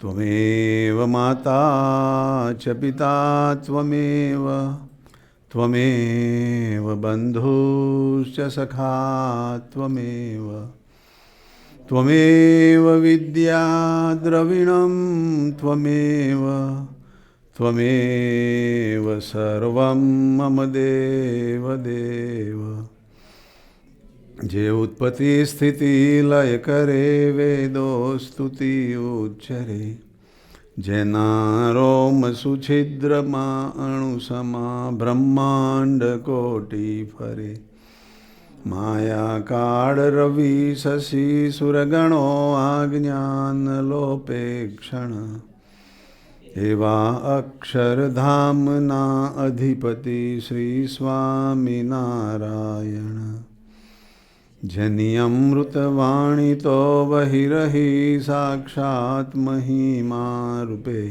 त्वमेव माता च पिता त्वमेव त्वमेव बन्धुश्च सखा त्वमेव त्वमेव विद्या द्रविणं त्वमेव त्वमेव सर्वं मम देव देव। जे उत्पत्ति स्थिति लय करे वेदो स्तुति उच्चरे जैनारोम सुछिद्रमा अणुसमा ब्रह्मांड कोटि फरे माया काड़ रवि शशि सुरगणो आज्ञान लोपेक्षण एवा अक्षरधामना अधिपति श्री स्वामी नारायण जनियमृतवाणी तो बहिरहि साक्षात् महिमा रूपे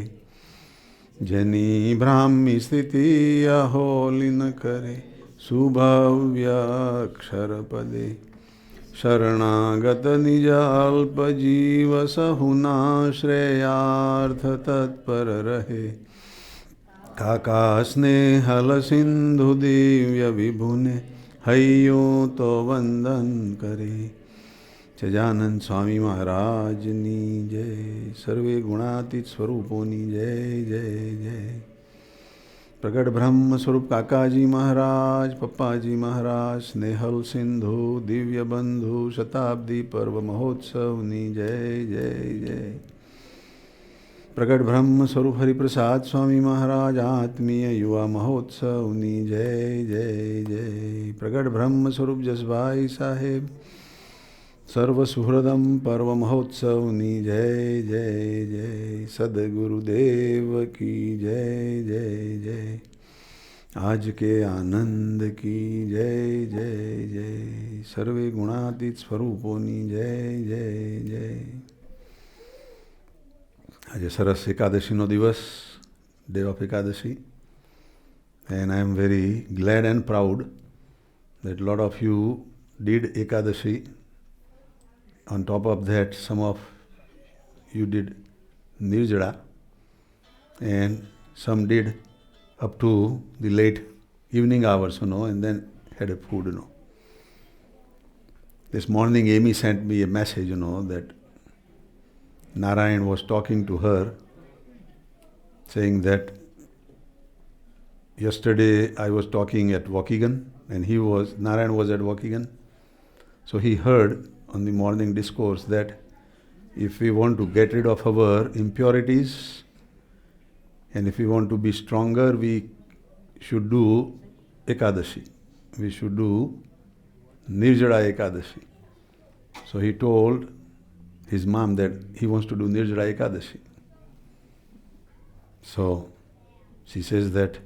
जनी ब्राह्मी स्थिति अहोलिन करे सुभव्य अक्षर पदे शरणागत निज अल्प जीव सहुना श्रेयार्थ तत्पर रहे काका स्नेहल सिंधु दिव्य विभुने हयो तो वंदन करे। सजानंद स्वामी महाराज नी जय। सर्वे गुणातीत स्वरूपों नी जय जय जय। प्रगट ब्रह्म स्वरूप काकाजी महाराज, पप्पाजी महाराज, स्नेहल सिंधु दिव्य बंधु शताब्दी पर्व महोत्सव नी जय जय जय। प्रगट ब्रह्म स्वरूप हरिप्रसाद स्वामी महाराज आत्मीय युवा महोत्सव नी जय जय जय। प्रगट ब्रह्म स्वरूप जसभाई साहेब सर्व सुहृदम पर्व महोत्सव नी जय जय जय। सदगुरुदेव की जय जय जय। आज के आनंद की जय जय जय। सर्वे गुणातीत स्वरूपों नी जय जय जय। આજે સરસ એકાદશીનો દિવસ, day of Ekadashi, and I am very glad and proud that a lot of you did Ekadashi. On top of that, some of you did Nirjala, and some did up to the late evening hours, and then had a food, This morning, Amy sent me a message, that Narayan was talking to her, saying that yesterday I was talking at Waukegan, and Narayan was at Waukegan. So he heard on the morning discourse that if we want to get rid of our impurities, and if we want to be stronger, we should do Ekadashi. We should do Nirjala Ekadashi. So he told his mom that he wants to do Nirjala Ekadashi. So she says that,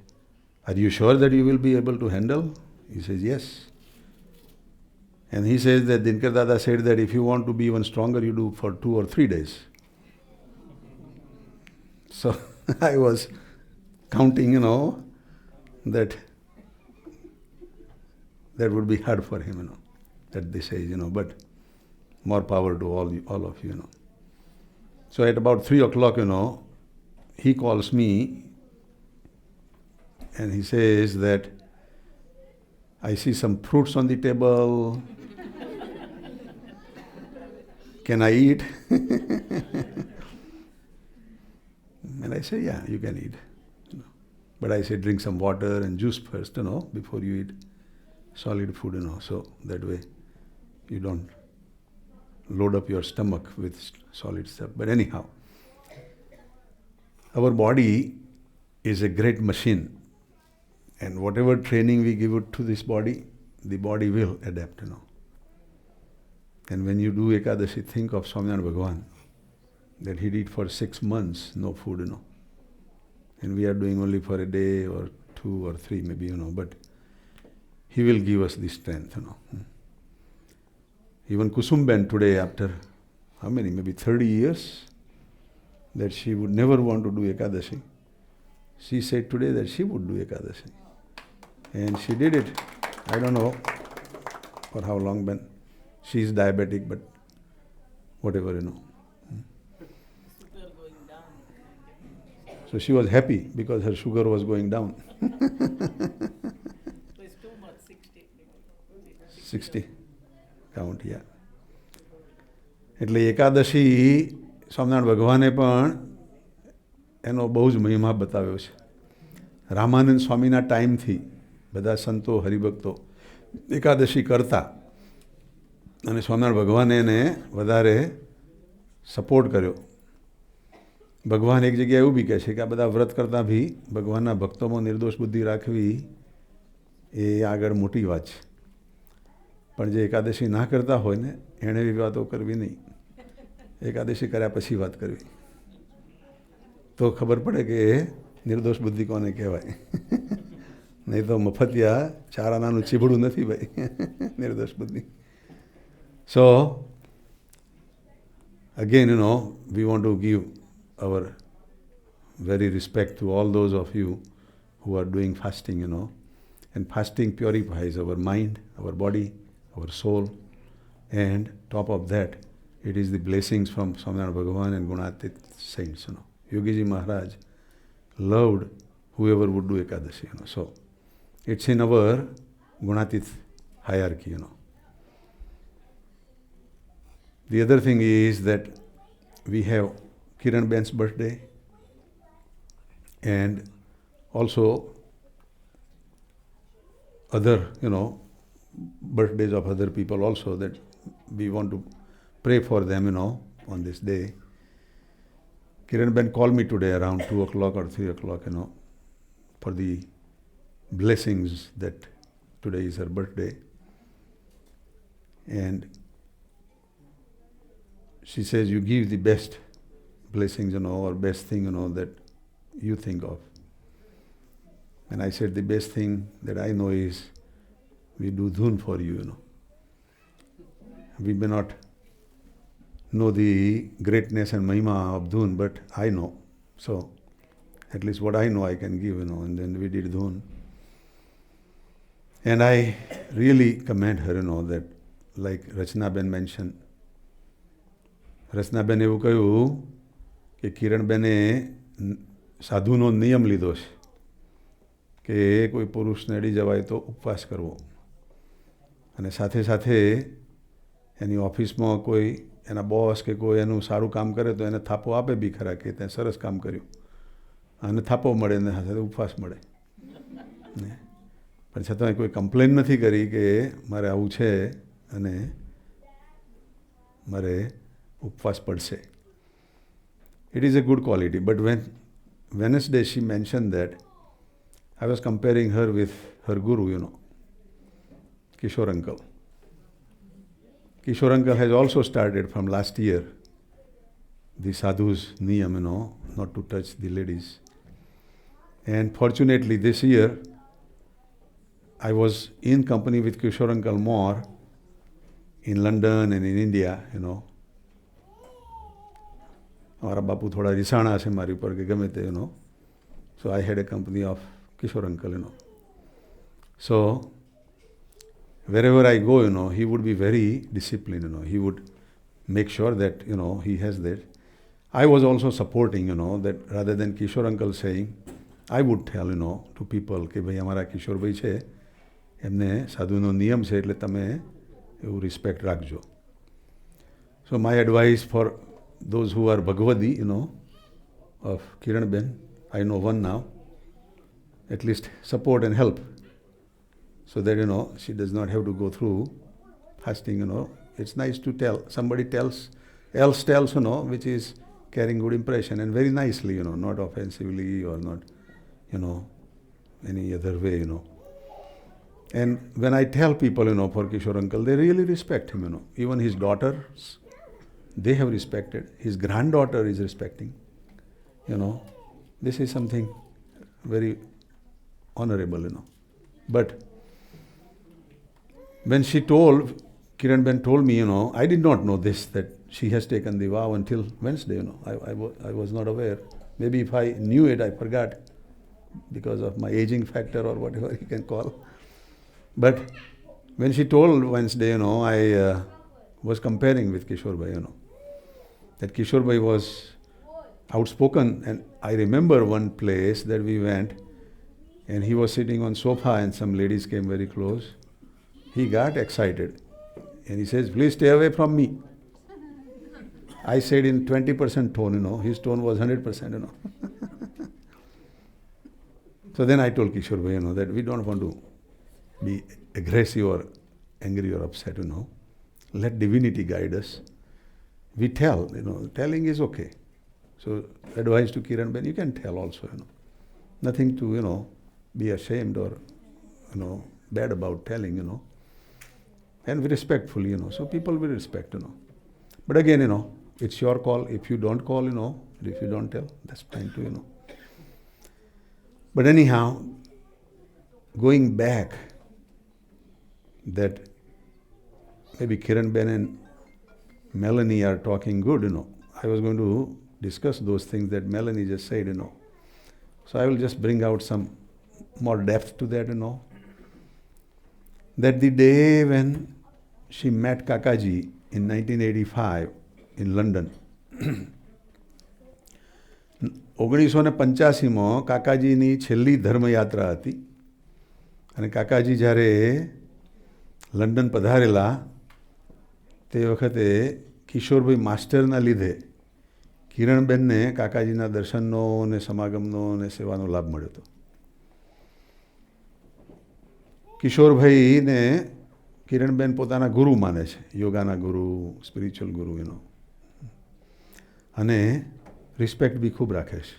are you sure that you will be able to handle? He says, yes. And he says that Dinkar Dada said that if you want to be even stronger, you do for 2 or 3 days. So I was counting, that would be hard for him, at this age, but more power to all of you, So at about 3 o'clock, he calls me and he says that I see some fruits on the table. Can I eat? And I say, yeah, you can eat. But I say drink some water and juice first, before you eat solid food, so that way you don't load up your stomach with solid stuff. But anyhow, our body is a great machine, and whatever training we give it to this body, the body will adapt, And when you do Ekadashi, think of Swaminarayan Bhagavan, that he did for 6 months no food, And we are doing only for a day or 2 or 3 maybe, but he will give us the strength, Even Kusumben today, after how many, maybe 30 years, that she would never want to do Ekadashi. She said today that she would do Ekadashi. And she did it. I don't know for how long, but she is diabetic, but whatever, Sugar going down. So she was happy because her sugar was going down. So it's too much, 60. 60 count, yeah. એટલે એકાદશી સ્વામિનારાયણ ભગવાને પણ એનો બહુ જ મહિમા બતાવ્યો છે. રામાનંદ સ્વામીના ટાઈમથી બધા સંતો હરિભક્તો એકાદશી કરતા અને સ્વામિનારાયણ ભગવાને એને વધારે સપોર્ટ કર્યો. ભગવાન એક જગ્યાએ એવું બી કહે છે કે આ બધા વ્રત કરતાં બી ભગવાનના ભક્તોમાં નિર્દોષ બુદ્ધિ રાખવી એ આગળ મોટી વાત છે. પણ જે એકાદશી ના કરતા હોય ને એણે એવી વાતો કરવી નહીં. એકાદશી કર્યા પછી વાત કરવી તો ખબર પડે કે નિર્દોષ બુદ્ધિ કોને કહેવાય. નહીં તો મફતિયા ચારાનાનું ચીભડું નથી ભાઈ. નિર્દોષ બુદ્ધિ. સો again, we want to give our very respect to all those of you who are doing fasting, and fasting purifies our mind, our body, our soul, and top of that, it is the blessings from Swaminarayan Bhagavan and Gunatit saints, Yogi Ji Maharaj loved whoever would do Ekadashi, so it's in our Gunatit hierarchy, The other thing is that we have Kiran Ben's birthday and also other, birthdays of other people also that we want to pray for them, on this day. Kiran Ben called me today around 2 o'clock or 3 o'clock, for the blessings that today is her birthday. And she says, you give the best blessings, or best thing, that you think of. And I said, the best thing that I know is we do dhun for you, We may not know the greatness and mahima of dhun, but I know. So at least what I know I can give, and then we did dhun. And I really commend her, that like Rachna Ben mentioned, રચનાબેન એવું કહ્યું કે કિરણબેને સાધુનો નિયમ લીધો છે કે કોઈ પુરુષને અડી જવાય તો ઉપવાસ કરવો અને સાથે સાથે એની ઓફિસમાં કોઈ એના બોસ કે કોઈ એનું સારું કામ કરે તો એને થાપો આપે બી ખરા કે તે સરસ કામ કર્યું અને થાપો મળે ને સાથે ઉપવાસ મળે. પણ છતાં કોઈ કમ્પ્લેન નથી કરી કે મારે આવું છે અને મારે ઉપવાસ પડશે. It is a good quality. But when Wednesday she mentioned that, I was comparing her with her guru, Kishore uncle. Kishore uncle has also started from last year the sadhu's niyam, not to touch the ladies. And fortunately this year I was in company with Kishore uncle more in London and in India, મારા બાપુ થોડા રિસાણા છે મારી ઉપર કે ગમે તે, So I had a company of Kishore uncle, So wherever I go, he would be very disciplined, He would make sure that, he has that. I was also supporting, that rather than Kishore uncle saying, I would tell, to people કે ભાઈ અમારા કિશોરભાઈ છે એમને સાધુનો નિયમ છે એટલે તમે એવું રિસ્પેક્ટ રાખજો. So my advice for those who are Bhagavadi, of Kiran Ben, I know one now, at least support and help so that, she does not have to go through fasting, It's nice to tell. Somebody else tells, which is carrying good impression and very nicely, not offensively or not, any other way, And when I tell people, for Kishore uncle, they really respect him, Even his daughters, they have respected. His granddaughter is respecting. This is something very honorable, But when Kiran Ben told me, I did not know this, that she has taken the vow until Wednesday, I was not aware. Maybe if I knew it, I forgot because of my aging factor or whatever you can call. But when she told Wednesday, I was comparing with Kishore Bhai, that Kishore Bhai was, outspoken. And I remember one place that we went, and he was sitting on sofa, and some ladies came very close. He got excited, and he says, "Please stay away from me." I said in 20% tone, his tone was 100%. So then I told Kishore Bhai, that we don't want to be aggressive or angry or upset, Let divinity guide us. We tell, telling is okay. So advice to Kiran Ben, you can tell also, Nothing to, be ashamed or, bad about telling, And respectfully, So people will respect, But again, it's your call. If you don't call, if you don't tell, that's fine too, But anyhow, going back, that maybe Kiran Ben and Melanie are talking good, I was going to discuss those things that Melanie just said, So I will just bring out some more depth to that, That the day when she met Kakaji in 1985 in London, 1985 કાકાજીની છેલ્લી ધર્મયાત્રા હતી અને કાકાજી જ્યારે London પધારેલા તે વખતે કિશોરભાઈ માસ્ટરના લીધે કિરણબેનને કાકાજીના દર્શનનો અને સમાગમનો અને સેવાનો લાભ મળ્યો હતો. કિશોરભાઈને કિરણબેન પોતાના ગુરુ માને છે, યોગાના ગુરુ, સ્પિરિચ્યુઅલ ગુરુ, અને રિસ્પેક્ટ બી ખૂબ રાખે છે.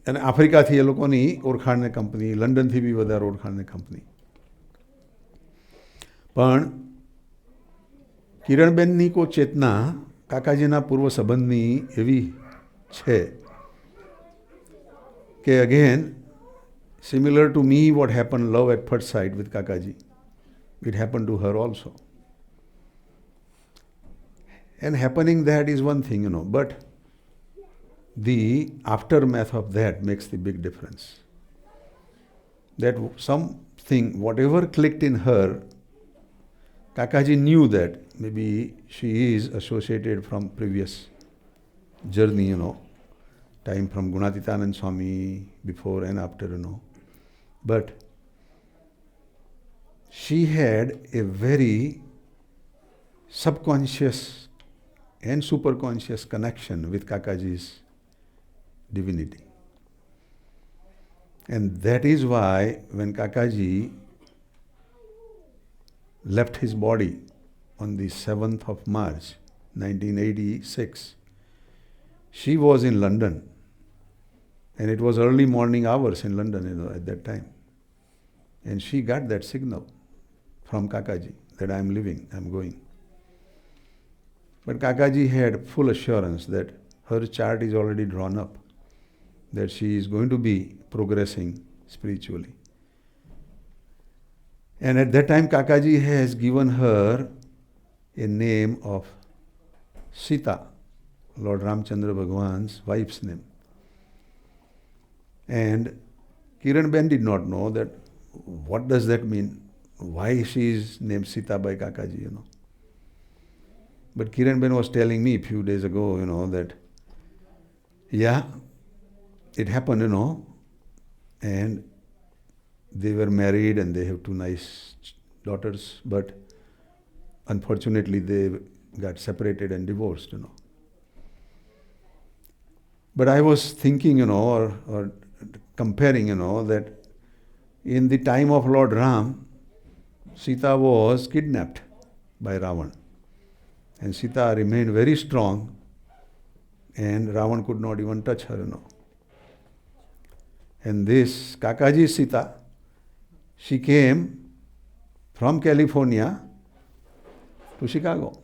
અને આફ્રિકાથી એ લોકોની ઓળખાણને કંપની, લંડનથી બી વધારે ઓળખાણને કંપની. પણ કિરણબેનની કોઈ ચેતના કાકાજીના પૂર્વ સંબંધની એવી છે કે again similar to me what happened love at first sight with Kakaji, it happened to her also. And happening that is one thing, but the aftermath of that makes the big difference. That something, whatever clicked in her, Kakaji knew that maybe she is associated from previous journey, time from Gunatitanand Swami, before and after, But she had a very subconscious and superconscious connection with Kakaji's divinity. And that is why when Kakaji left his body on the 7th of March, 1986, she was in London. And it was early morning hours in London, at that time. And she got that signal from Kakaji that I am leaving, I am going. But Kakaji had full assurance that her chart is already drawn up, that she is going to be progressing spiritually. And at that time, Kakaji has given her a name of Sita, Lord Ramchandra Bhagwan's wife's name. And Kiran Ben did not know that what does that mean, why she is named Sita by Kakaji, But Kiran Ben was telling me a few days ago, that, yeah, it happened, and they were married and they have two nice daughters, but unfortunately they got separated and divorced, But I was thinking, or comparing, that in the time of Lord Ram, Sita was kidnapped by Ravan. And Sita remained very strong, and Ravan could not even touch her, And this Kakaji Sita, she came from California to Chicago,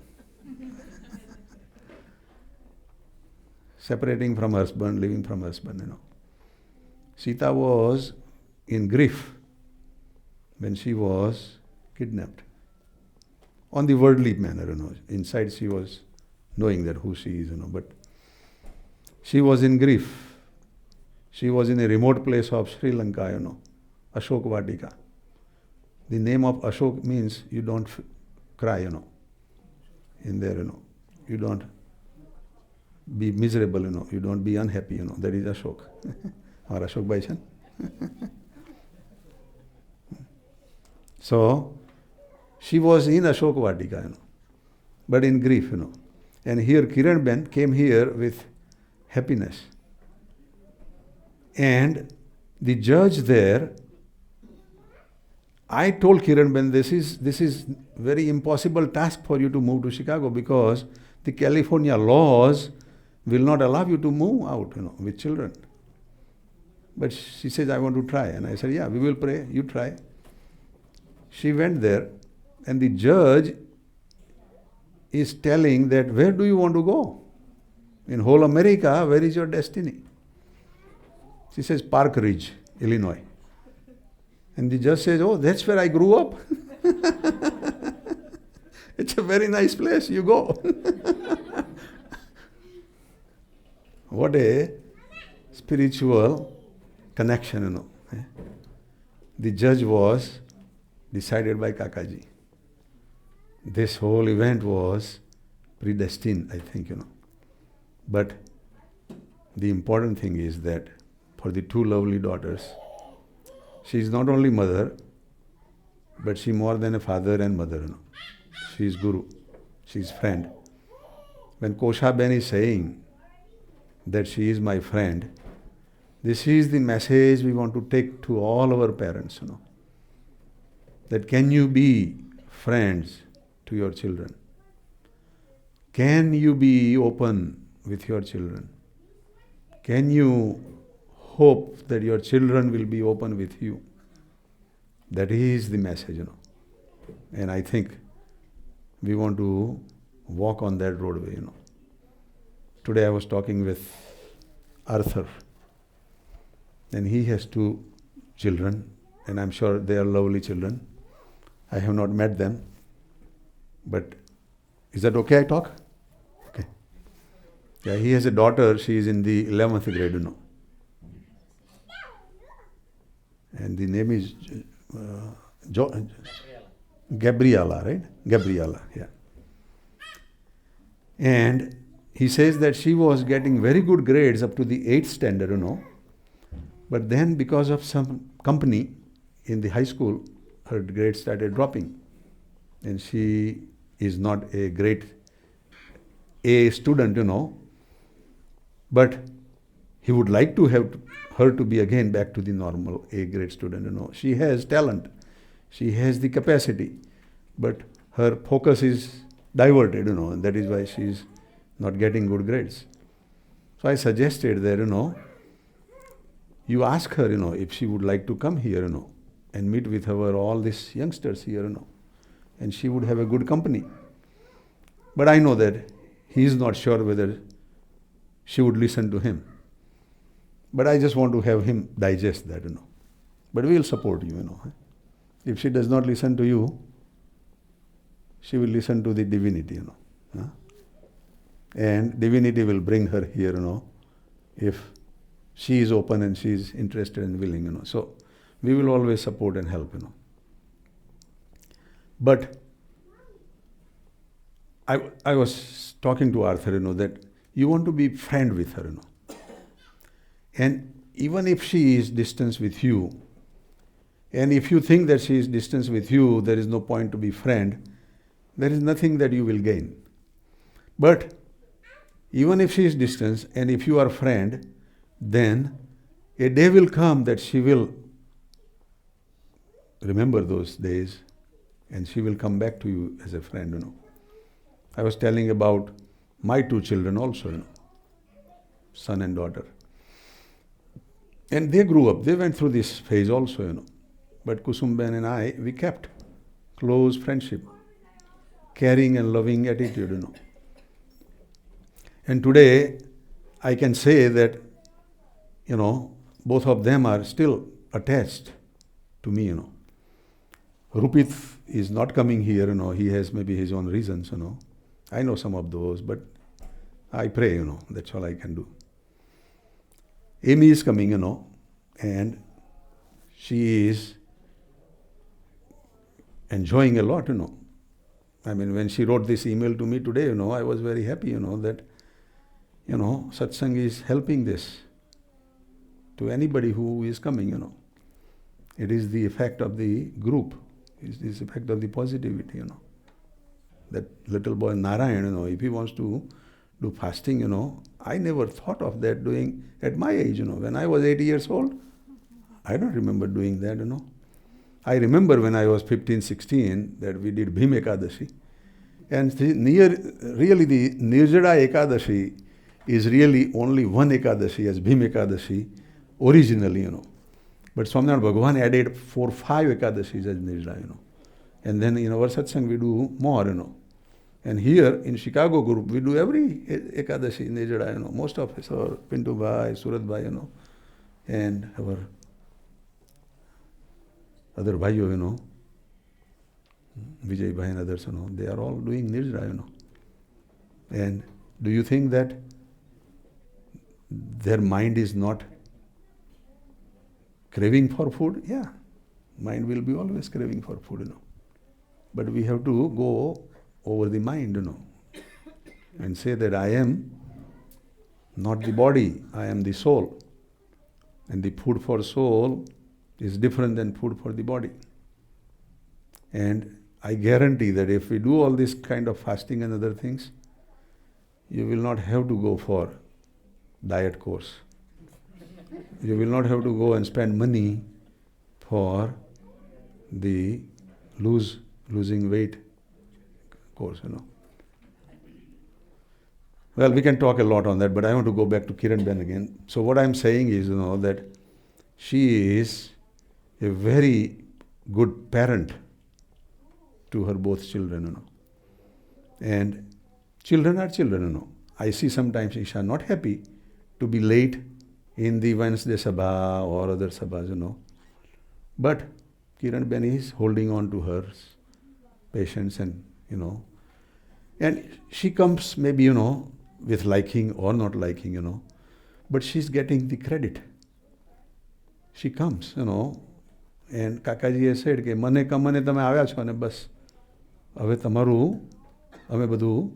separating from her husband, living from her husband, Sita was in grief when she was kidnapped. On the worldly manner, Inside she was knowing that who she is, but she was in grief. She was in a remote place of Sri Lanka, Ashok Vatika. The name of Ashok means you don't cry, in there, you don't be miserable, you don't be unhappy, that is Ashok. Or Ashok Baisan. So, she was in Ashok Vatika, but in grief, And here Kiran Ben came here with happiness. And the judge there, I told Kiran Ben, this is very impossible task for you to move to Chicago because the California laws will not allow you to move out, with children. But she says, I want to try. And I said, yeah, we will pray, you try. She went there, and the judge is telling that, where do you want to go? In whole America, where is your destiny? She says, Park Ridge, Illinois. And the judge says, oh, that's where I grew up. It's a very nice place, you go. What a spiritual connection, The judge was decided by Kakaji. This whole event was predestined, I think, But the important thing is that for the two lovely daughters, she is not only mother, but she more than a father and mother, She is Guru, she is friend. When Kosha Ben is saying that she is my friend, this is the message we want to take to all our parents, That can you be friends to your children? Can you be open with your children? Can you hope that your children will be open with you? That is the message, And I think we want to walk on that roadway, Today I was talking with Arthur, and he has two children, and I'm sure they are lovely children. I have not met them, but is that okay I talk? Okay. Yeah, he has a daughter, she is in the 11th grade, And the name is Gabriela, right? Gabriela, yeah. And he says that she was getting very good grades up to the 8th standard, But then because of some company in the high school, her grades started dropping. And she is not a great A student, But he would like to have her to be again back to the normal A grade student, She has talent. She has the capacity. But her focus is diverted, and that is why she is not getting good grades. So I suggested that, you ask her, if she would like to come here, and meet with all these youngsters here, and she would have a good company. But I know that he is not sure whether she would listen to him. But I just want to have him digest that, But we will support you, If she does not listen to you, she will listen to the divinity, And divinity will bring her here, if she is open and she is interested and willing, So we will always support and help, But I was talking to Arthur, that you want to be friend with her, And even if she is distance with you, and if you think that she is distance with you, there is no point to be friend, there is nothing that you will gain. But even if she is distance, and if you are friend, then a day will come that she will remember those days, and she will come back to you as a friend, I was telling about my two children also, son and daughter. And they grew up, they went through this phase also, But Kusumben and I, we kept close friendship, caring and loving attitude, And today, I can say that, both of them are still attached to me, Rupit is not coming here, he has maybe his own reasons, I know some of those, but I pray, that's all I can do. Amy is coming, and she is enjoying a lot, I mean, when she wrote this email to me today, I was very happy, that, satsang is helping this to anybody who is coming. It is the effect of the group. It is the effect of the positivity. That little boy Narayan, if he wants to do fasting, I never thought of that doing at my age, when I was 80 years old. I don't remember doing that. I remember when I was 15, 16 that we did Bhim Ekadashi. And really the Nirjada Ekadashi is really only one Ekadashi as Bhim Ekadashi originally. But Swaminarayan Bhagavan added 4, 5 Ekadashis as Nirjada. And then in our satsang we do more. And here in Chicago group we do every Ekadashi Nirjada. Most of us are Pintu Bhai, Surat Bhai, and our other Bhaiyo, Vijay Bhai and others, they are all doing Nirjara, And do you think that their mind is not craving for food? Yeah, mind will be always craving for food, But we have to go over the mind, and say that I am not the body, I am the soul. And the food for soul is different than food for the body. And I guarantee that if we do all this kind of fasting and other things, you will not have to go for diet course. You will not have to go and spend money for the losing weight course, Well, we can talk a lot on that, but I want to go back to Kiran Ben again. So what I'm saying is, that she is a very good parent to her both children, And children are children, I see sometimes Isha not happy to be late in the Wednesday Sabha or other Sabhas, But Kiran Ben is holding on to her patience and, And she comes maybe, with liking or not liking, But she's getting the credit. She comes, and Kakaji has said, મને કમને તમે આવ્યા છો ને બસ હવે તમારું અમે બધું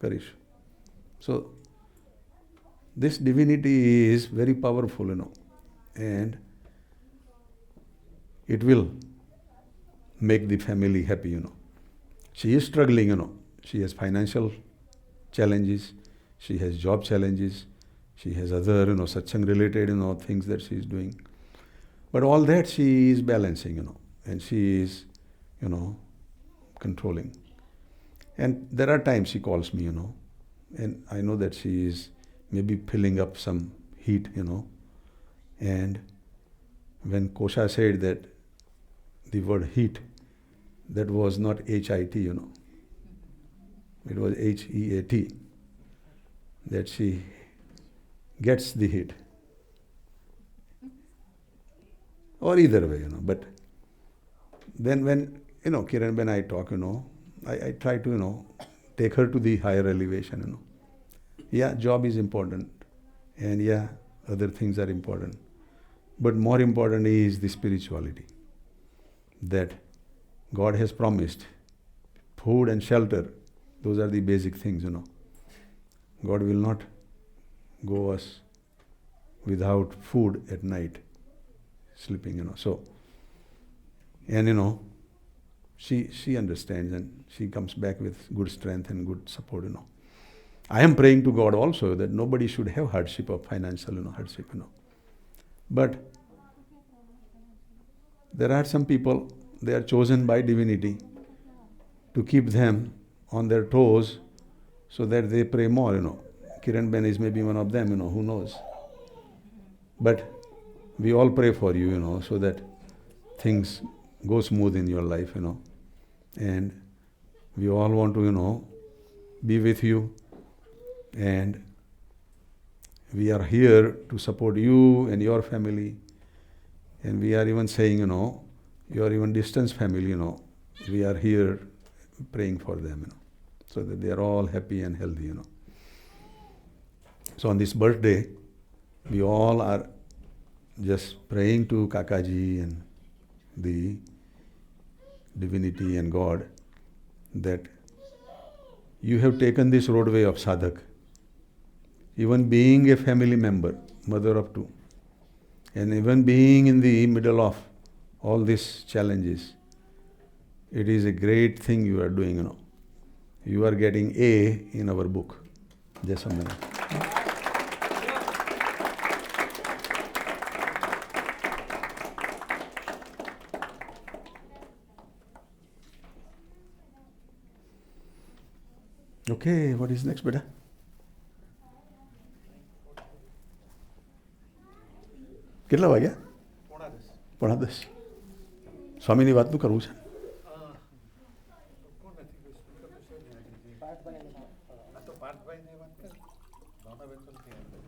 કરીશું. So this divinity is very powerful, and it will make the family happy, She is struggling, She has financial challenges, she has job challenges, she has other, satsang related, things that she is doing. But all that she is balancing, and she is, controlling. And there are times she calls me, and I know that she is maybe filling up some heat, And when Kosha said that the word heat, that was not HIT, It was HEAT. That she gets the heat. Or either way, But then when, Kiran Ben I talk, I try to, take her to the higher elevation, Yeah, job is important. And yeah, other things are important. But more important is the spirituality. That God has promised food and shelter. Those are the basic things, God will not go us without food at night, sleeping, So, and she understands and she comes back with good strength and good support, I am praying to God also that nobody should have hardship of financial, hardship, But there are some people, they are chosen by divinity to keep them on their toes so that they pray more, Kiran Ben is maybe one of them, who knows. But we all pray for you, so that things go smooth in your life, And we all want to, be with you. And we are here to support you and your family. And we are even saying, your even distance family, we are here praying for them, so that they are all happy and healthy, So on this birthday, we all are just praying to Kakaji and the divinity and God that you have taken this roadway of sadhak even being a family member, mother of two, and even being in the middle of all these challenges, it is a great thing you are doing, You are getting A in our book. Jai Swaminarayan. Okay, what is next, beta? કેટલા વાગ્યા? 10:30. સ્વામીની વાતનું કરવું છે. પાર્થભાઈને વાત કરી.